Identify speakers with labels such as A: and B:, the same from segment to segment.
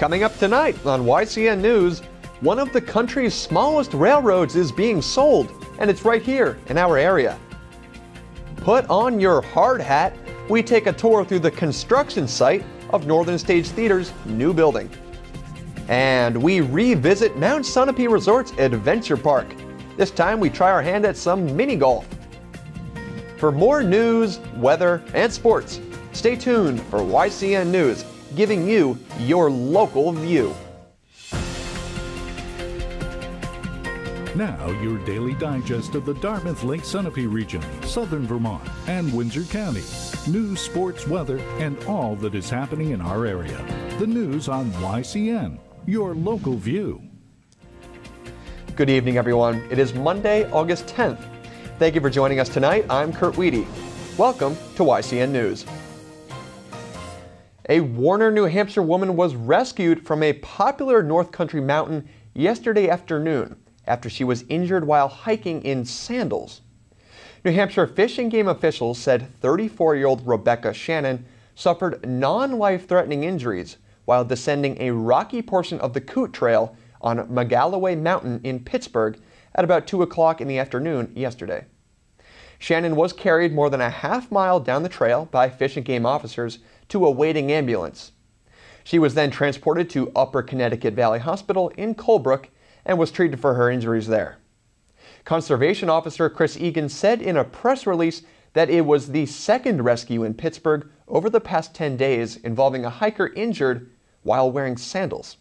A: Coming up tonight on YCN News, one of the country's smallest railroads is being sold, and it's right here in our area. Put on your hard hat. We take a tour through the construction site of Northern Stage Theater's new building. And we revisit Mount Sunapee Resort's Adventure Park. This time we try our hand at some mini golf. For more news, weather, and sports, stay tuned for YCN News, giving you your local view.
B: Now, your daily digest of the Dartmouth Lake Sunapee region, southern Vermont, and Windsor County. News, sports, weather, and all that is happening in our area. The news on YCN, your local view.
A: Good evening, everyone. It is Monday, August 10th. Thank you for joining us tonight. I'm Kurt Weedy. Welcome to YCN News. A Warner, New Hampshire woman was rescued from a popular North Country mountain yesterday afternoon after she was injured while hiking in sandals. New Hampshire Fish and Game officials said 34-year-old Rebecca Shannon suffered non-life-threatening injuries while descending a rocky portion of the Coot Trail on Magalloway Mountain in Pittsburgh at about 2 o'clock in the afternoon yesterday. Shannon was carried more than a half-mile down the trail by Fish and Game officers to a waiting ambulance. She was then transported to Upper Connecticut Valley Hospital in Colebrook and was treated for her injuries there. Conservation officer Chris Egan said in a press release that it was the second rescue in Pittsburgh over the past 10 days involving a hiker injured while wearing sandals.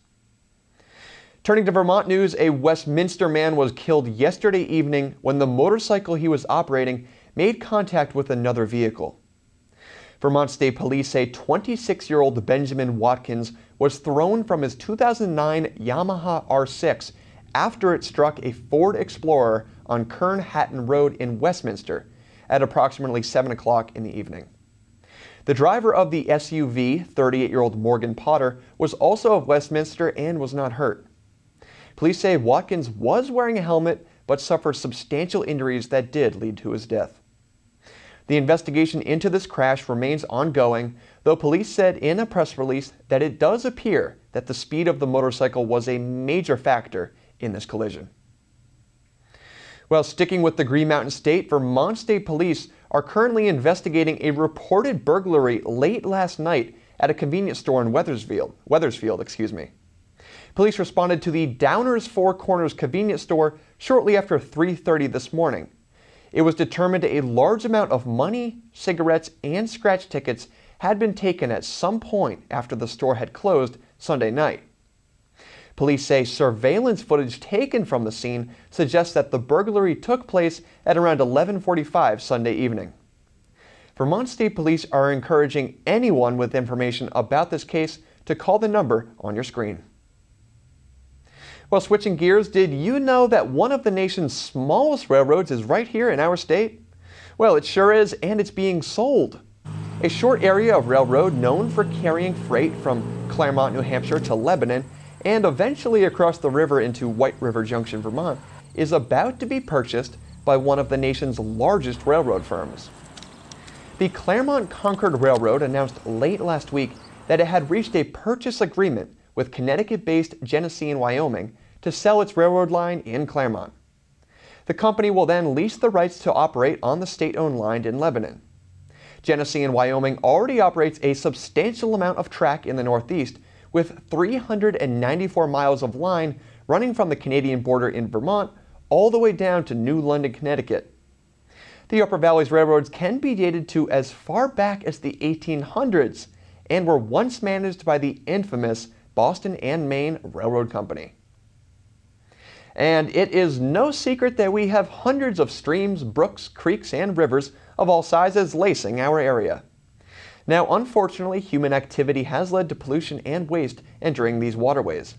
A: Turning to Vermont news, a Westminster man was killed yesterday evening when the motorcycle he was operating made contact with another vehicle. Vermont State Police say 26-year-old Benjamin Watkins was thrown from his 2009 Yamaha R6 after it struck a Ford Explorer on Kern Hatton Road in Westminster at approximately 7 o'clock in the evening. The driver of the SUV, 38-year-old Morgan Potter, was also of Westminster and was not hurt. Police say Watkins was wearing a helmet but suffered substantial injuries that did lead to his death. The investigation into this crash remains ongoing, though police said in a press release that it does appear that the speed of the motorcycle was a major factor in this collision. Well, sticking with the Green Mountain State, Vermont State Police are currently investigating a reported burglary late last night at a convenience store in Wethersfield. Police responded to the Downers Four Corners convenience store shortly after 3:30 this morning. It was determined a large amount of money, cigarettes, and scratch tickets had been taken at some point after the store had closed Sunday night. Police say surveillance footage taken from the scene suggests that the burglary took place at around 11:45 Sunday evening. Vermont State Police are encouraging anyone with information about this case to call the number on your screen. Well, switching gears, did you know that one of the nation's smallest railroads is right here in our state? Well, it sure is, and it's being sold. A short area of railroad known for carrying freight from Claremont, New Hampshire to Lebanon and eventually across the river into White River Junction, Vermont, is about to be purchased by one of the nation's largest railroad firms. The Claremont Concord Railroad announced late last week that it had reached a purchase agreement with Connecticut-based Genesee & Wyoming to sell its railroad line in Claremont. The company will then lease the rights to operate on the state-owned line in Lebanon. Genesee & Wyoming already operates a substantial amount of track in the Northeast, with 394 miles of line running from the Canadian border in Vermont all the way down to New London, Connecticut. The Upper Valley's railroads can be dated to as far back as the 1800s and were once managed by the infamous Boston and Maine Railroad Company. And it is no secret that we have hundreds of streams, brooks, creeks, and rivers of all sizes lacing our area. Now, unfortunately, human activity has led to pollution and waste entering these waterways.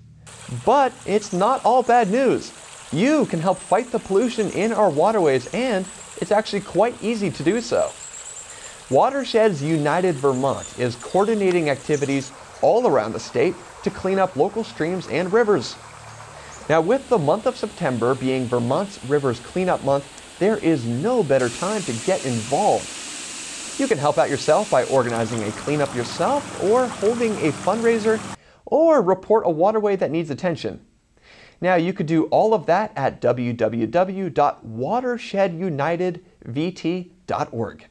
A: But it's not all bad news. You can help fight the pollution in our waterways, and it's actually quite easy to do so. Watersheds United Vermont is coordinating activities all around the state to clean up local streams and rivers. Now, with the month of September being Vermont's Rivers Cleanup Month, there is no better time to get involved. You can help out yourself by organizing a cleanup yourself or holding a fundraiser or report a waterway that needs attention. Now, you could do all of that at www.watershedunitedvt.org.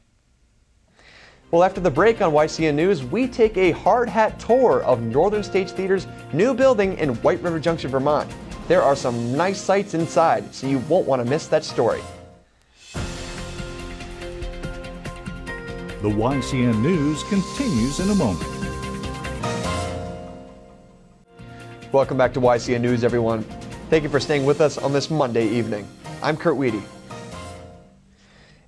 A: Well, after the break on YCN News, we take a hard hat tour of Northern Stage Theater's new building in White River Junction, Vermont. There are some nice sights inside, so you won't want to miss that story.
B: The YCN News continues in a moment.
A: Welcome back to YCN News, everyone. Thank you for staying with us on this Monday evening. I'm Kurt Weedy.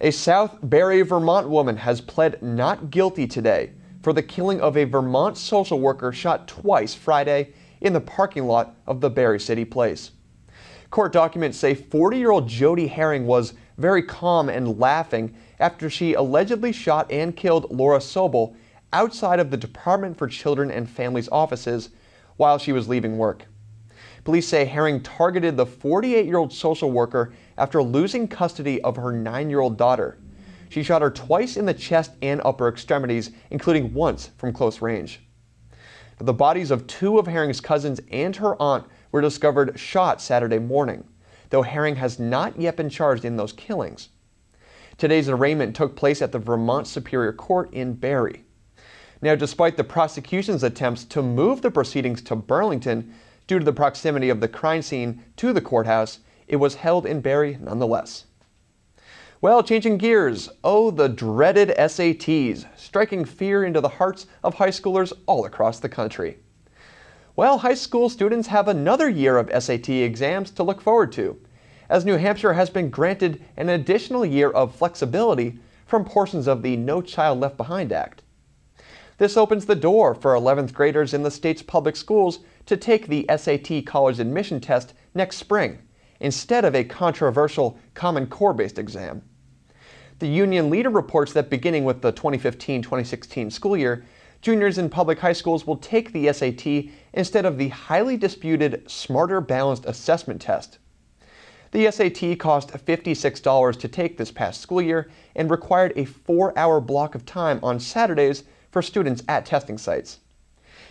A: A South Barre, Vermont woman has pled not guilty today for the killing of a Vermont social worker shot twice Friday in the parking lot of the Barre City Place. Court documents say 40-year-old Jody Herring was very calm and laughing after she allegedly shot and killed Laura Sobel outside of the Department for Children and Families offices while she was leaving work. Police say Herring targeted the 48-year-old social worker after losing custody of her 9-year-old daughter. She shot her twice in the chest and upper extremities, including once from close range. The bodies of two of Herring's cousins and her aunt were discovered shot Saturday morning, though Herring has not yet been charged in those killings. Today's arraignment took place at the Vermont Superior Court in Barre. Now, despite the prosecution's attempts to move the proceedings to Burlington due to the proximity of the crime scene to the courthouse, it was held in Barre nonetheless. Well, changing gears, the dreaded SATs, striking fear into the hearts of high schoolers all across the country. Well, high school students have another year of SAT exams to look forward to, as New Hampshire has been granted an additional year of flexibility from portions of the No Child Left Behind Act. This opens the door for 11th graders in the state's public schools to take the SAT college admission test next spring, instead of a controversial Common Core-based exam. The union leader reports that beginning with the 2015-2016 school year, juniors in public high schools will take the SAT instead of the highly disputed Smarter Balanced Assessment test. The SAT cost $56 to take this past school year and required a 4-hour block of time on Saturdays for students at testing sites.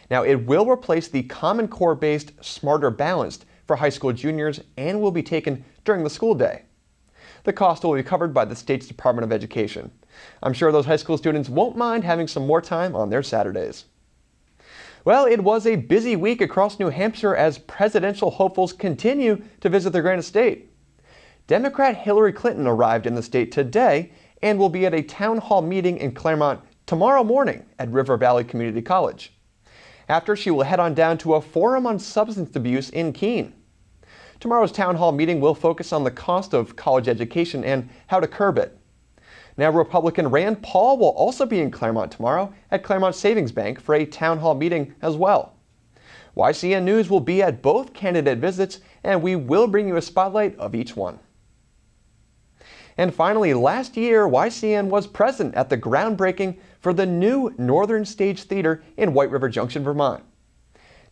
A: Now, it will replace the Common Core-based Smarter Balanced for high school juniors and will be taken during the school day. The cost will be covered by the state's Department of Education. I'm sure those high school students won't mind having some more time on their Saturdays. Well, it was a busy week across New Hampshire as presidential hopefuls continue to visit their great state. Democrat Hillary Clinton arrived in the state today and will be at a town hall meeting in Claremont tomorrow morning at River Valley Community College. After, she will head on down to a forum on substance abuse in Keene. Tomorrow's town hall meeting will focus on the cost of college education and how to curb it. Now, Republican Rand Paul will also be in Claremont tomorrow at Claremont Savings Bank for a town hall meeting as well. YCN News will be at both candidate visits, and we will bring you a spotlight of each one. And finally, last year, YCN was present at the groundbreaking for the new Northern Stage Theater in White River Junction, Vermont.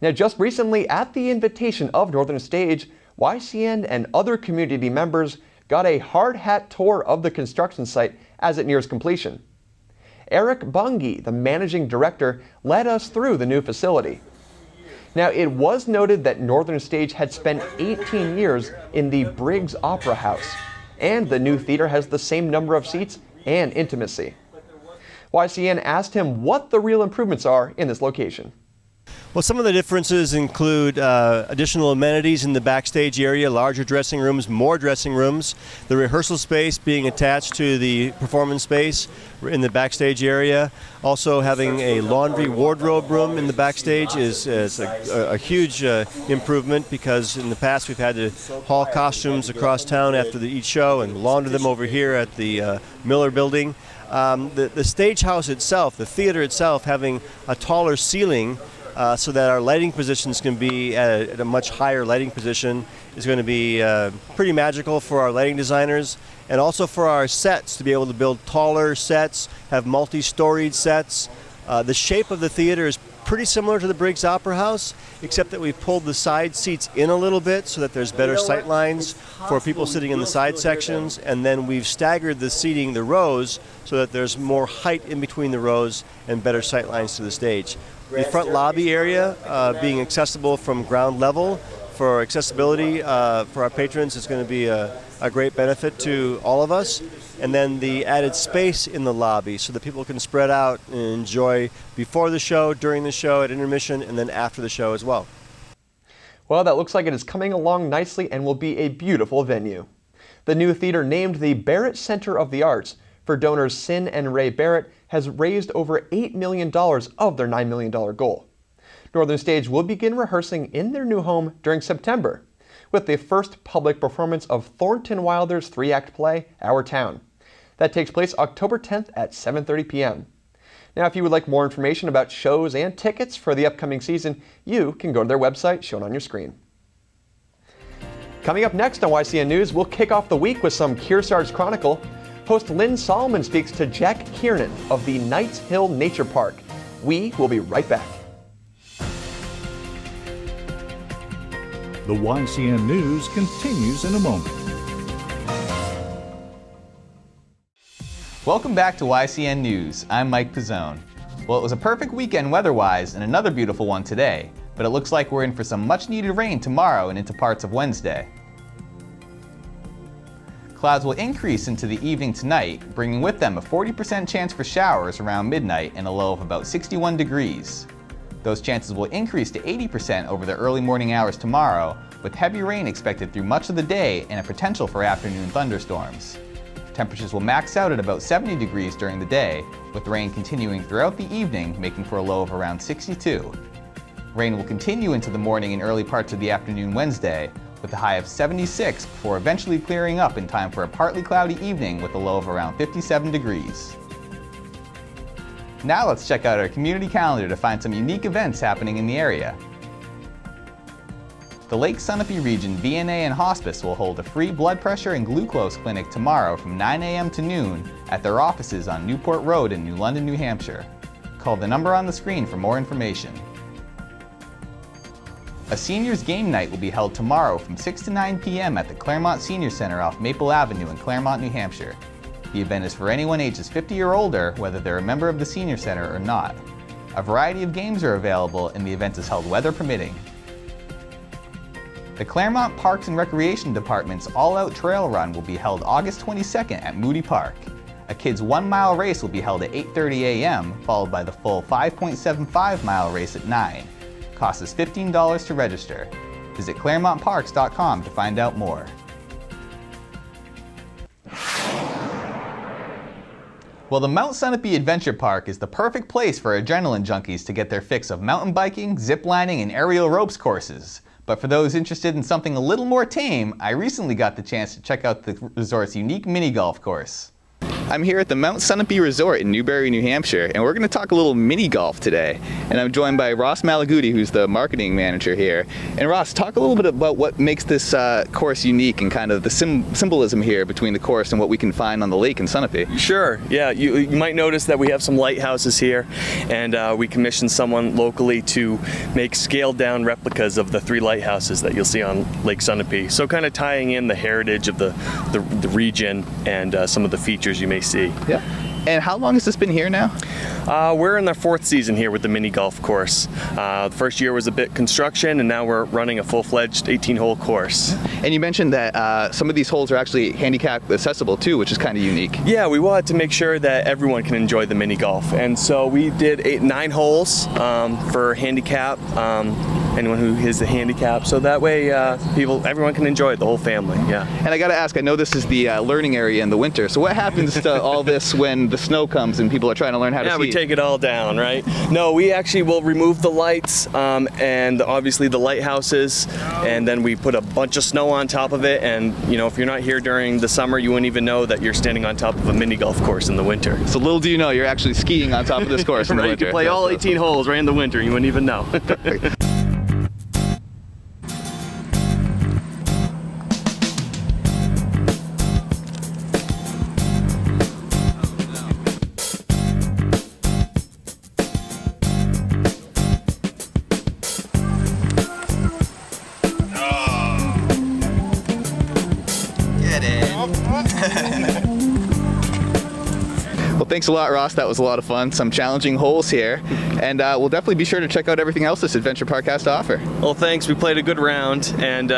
A: Now, just recently, at the invitation of Northern Stage, YCN and other community members got a hard hat tour of the construction site as it nears completion. Eric Bunge, the managing director, led us through the new facility. Now, it was noted that Northern Stage had spent 18 years in the Briggs Opera House, and the new theater has the same number of seats and intimacy. YCN asked him what the real improvements are in this location.
C: Well, some of the differences include additional amenities in the backstage area, larger dressing rooms, more dressing rooms, the rehearsal space being attached to the performance space in the backstage area. Also having a laundry wardrobe room in the backstage is a huge improvement, because in the past we've had to haul costumes across town after each show and launder them over here at the Miller Building. The stage house itself, the theater itself, having a taller ceiling so that our lighting positions can be at a much higher lighting position is going to be pretty magical for our lighting designers, and also for our sets to be able to build taller sets, have multi-storied sets. The shape of the theater is pretty similar to the Briggs Opera House, except that we've pulled the side seats in a little bit so that there's better sight lines for people sitting in the side sections, and then we've staggered the seating, the rows, so that there's more height in between the rows and better sight lines to the stage. The front lobby area being accessible from ground level for accessibility for our patrons is going to be a great benefit to all of us. And then the added space in the lobby so that people can spread out and enjoy before the show, during the show, at intermission, and then after the show as well.
A: Well, that looks like it is coming along nicely and will be a beautiful venue. The new theater, named the Barrett Center of the Arts for donors Sin and Ray Barrett, has raised over $8 million of their $9 million goal. Northern Stage will begin rehearsing in their new home during September, with the first public performance of Thornton Wilder's 3-act play, Our Town. That takes place October 10th at 7:30 p.m. Now, if you would like more information about shows and tickets for the upcoming season, you can go to their website shown on your screen. Coming up next on YCN News, we'll kick off the week with some Kearsarge Chronicle. Host Lynn Solomon speaks to Jack Kiernan of the Knights Hill Nature Park. We will be right back.
B: The YCN News continues in a moment.
D: Welcome back to YCN News. I'm Mike Pizzone. Well, it was a perfect weekend weather-wise and another beautiful one today, but it looks like we're in for some much-needed rain tomorrow and into parts of Wednesday. Clouds will increase into the evening tonight, bringing with them a 40% chance for showers around midnight and a low of about 61 degrees. Those chances will increase to 80% over the early morning hours tomorrow, with heavy rain expected through much of the day and a potential for afternoon thunderstorms. Temperatures will max out at about 70 degrees during the day, with rain continuing throughout the evening, making for a low of around 62. Rain will continue into the morning and early parts of the afternoon Wednesday, with a high of 76 before eventually clearing up in time for a partly cloudy evening with a low of around 57 degrees. Now let's check out our community calendar to find some unique events happening in the area. The Lake Sunapee Region VNA and Hospice will hold a free blood pressure and glucose clinic tomorrow from 9 a.m. to noon at their offices on Newport Road in New London, New Hampshire. Call the number on the screen for more information. A seniors game night will be held tomorrow from 6 to 9 p.m. at the Claremont Senior Center off Maple Avenue in Claremont, New Hampshire. The event is for anyone ages 50 or older, whether they're a member of the Senior Center or not. A variety of games are available and the event is held weather permitting. The Claremont Parks and Recreation Department's all-out trail run will be held August 22nd at Moody Park. A kids' 1-mile race will be held at 8:30 a.m., followed by the full 5.75-mile race at 9. Cost is $15 to register. Visit ClaremontParks.com to find out more. Well, the Mount Sunapee Adventure Park is the perfect place for adrenaline junkies to get their fix of mountain biking, zip lining, and aerial ropes courses. But for those interested in something a little more tame, I recently got the chance to check out the resort's unique mini golf course. I'm here at the Mount Sunapee Resort in Newbury, New Hampshire, and we're going to talk a little mini golf today. And I'm joined by Ross Malaguti, who's the marketing manager here. And Ross, talk a little bit about what makes this course unique and kind of the symbolism here between the course and what we can find on the lake in Sunapee.
E: Sure, yeah, you might notice that we have some lighthouses here, and we commissioned someone locally to make scaled down replicas of the 3 lighthouses that you'll see on Lake Sunapee. So kind of tying in the heritage of the region and some of the features you may see.
D: Yeah. And how long has this been here now?
E: We're in the 4th season here with the mini golf course. The first year was a bit construction, and now we're running a full-fledged 18-hole course.
D: And you mentioned that some of these holes are actually handicap accessible too, which is kind of unique.
E: Yeah, we wanted to make sure that everyone can enjoy the mini golf, and so we did 9 holes for handicap. Anyone who has a handicap, so that way everyone can enjoy it, the whole family. Yeah.
D: And I got to ask, I know this is the learning area in the winter, so what happens to all this when the snow comes and people are trying to learn how to ski?
E: Yeah, we take it all down, right? No, we actually will remove the lights and obviously the lighthouses, and then we put a bunch of snow on top of it, and you know, if you're not here during the summer, you wouldn't even know that you're standing on top of a mini golf course in the winter.
D: So little do you know, you're actually skiing on top of this course in the
E: right,
D: winter.
E: You can play all 18 holes right in the winter, you wouldn't even know.
D: Well, thanks a lot, Ross. That was a lot of fun. Some challenging holes here. And we'll definitely be sure to check out everything else this adventure park has to offer.
E: Well, thanks. We played a good round, and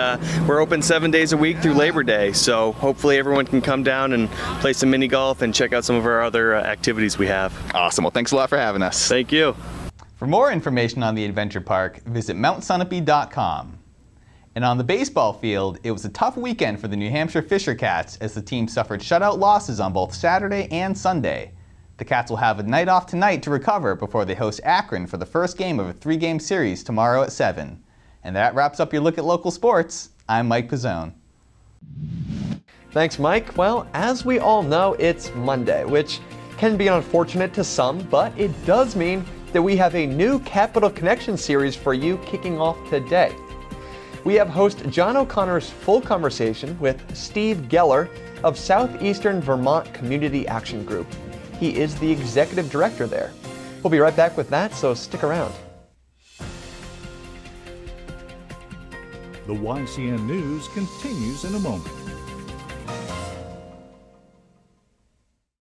E: we're open 7 days a week through Labor Day. So hopefully everyone can come down and play some mini golf and check out some of our other activities we have.
D: Awesome. Well, thanks a lot for having us.
E: Thank you.
D: For more information on the adventure park, visit mountsunapee.com. And on the baseball field, it was a tough weekend for the New Hampshire Fisher Cats as the team suffered shutout losses on both Saturday and Sunday. The Cats will have a night off tonight to recover before they host Akron for the first game of a 3-game series tomorrow at 7. And that wraps up your look at local sports. I'm Mike Pizzone.
A: Thanks, Mike. Well, as we all know, it's Monday, which can be unfortunate to some, but it does mean that we have a new Capital Connection series for you kicking off today. We have host John O'Connor's full conversation with Steve Geller of Southeastern Vermont Community Action Group. He is the executive director there. We'll be right back with that, so stick around.
B: The YCN News continues in a moment.